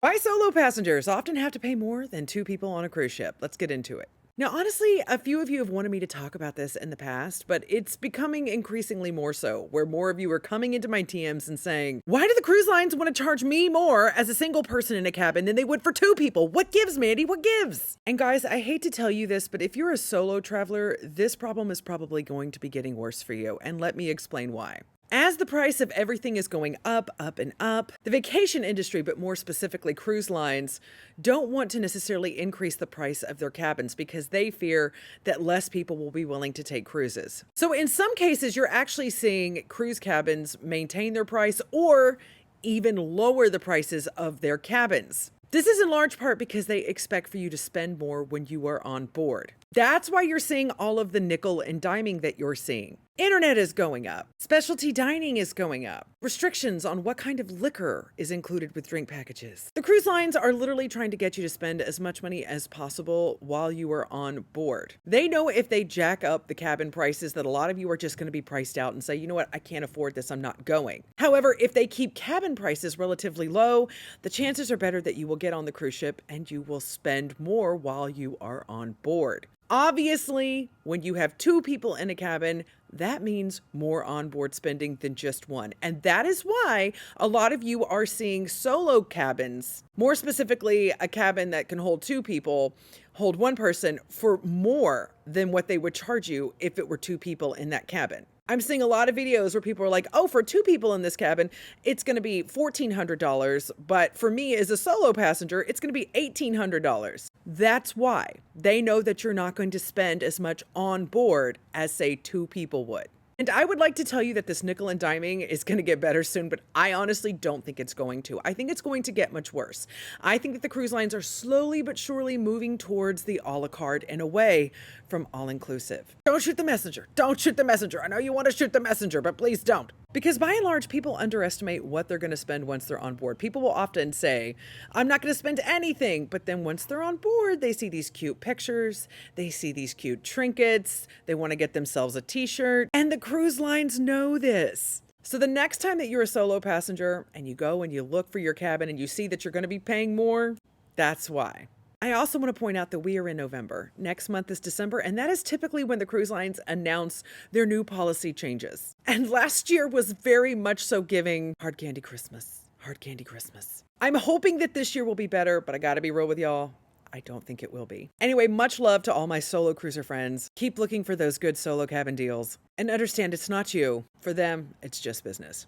Why solo passengers often have to pay more than two people on a cruise ship. Let's get into it. Now, honestly, a few of you have wanted me to talk about this in the past, but it's becoming increasingly more so, where more of you are coming into my TMs and saying, why do the cruise lines want to charge me more as a single person in a cabin than they would for two people? What gives, Mandy? What gives? And guys, I hate to tell you this, but if you're a solo traveler, this problem is probably going to be getting worse for you. And let me explain why. As the price of everything is going up, and up, the vacation industry, but more specifically cruise lines, don't want to necessarily increase the price of their cabins because they fear that less people will be willing to take cruises. So in some cases, you're actually seeing cruise cabins maintain their price or even lower the prices of their cabins. This is in large part because they expect for you to spend more when you are on board. That's why you're seeing all of the nickel and diming that you're seeing. Internet is going up. Specialty dining is going up. Restrictions on what kind of liquor is included with drink packages. The cruise lines are literally trying to get you to spend as much money as possible while you are on board. They know if they jack up the cabin prices that a lot of you are just going to be priced out and say, you know what, I can't afford this, I'm not going. However, if they keep cabin prices relatively low, the chances are better that you will get on the cruise ship and you will spend more while you are on board. Obviously, when you have two people in a cabin, that means more onboard spending than just one. And that is why a lot of you are seeing solo cabins, more specifically, a cabin that can hold two people, hold one person for more than what they would charge you if it were two people in that cabin. I'm seeing a lot of videos where people are like, oh, for two people in this cabin, it's going to be $1,400. But for me as a solo passenger, it's going to be $1,800. That's why they know that you're not going to spend as much on board as, say, two people would. And I would like to tell you that this nickel and diming is going to get better soon, but I honestly don't think it's going to. I think it's going to get much worse. I think that the cruise lines are slowly but surely moving towards the a la carte and away from all-inclusive. Don't shoot the messenger. Don't shoot the messenger. I know you want to shoot the messenger, but please don't. Because by and large, people underestimate what they're going to spend once they're on board. People will often say, I'm not going to spend anything. But then once they're on board, they see these cute pictures. They see these cute trinkets. They want to get themselves a t-shirt. And the cruise lines know this. So the next time that you're a solo passenger and you go and you look for your cabin and you see that you're going to be paying more, that's why. I also want to point out that we are in November. Next month is December, and that is typically when the cruise lines announce their new policy changes. And last year was very much so giving hard candy Christmas. Hard candy Christmas. I'm hoping that this year will be better, but I gotta be real with y'all. I don't think it will be. Anyway, much love to all my solo cruiser friends. Keep looking for those good solo cabin deals. And understand it's not you. For them, it's just business.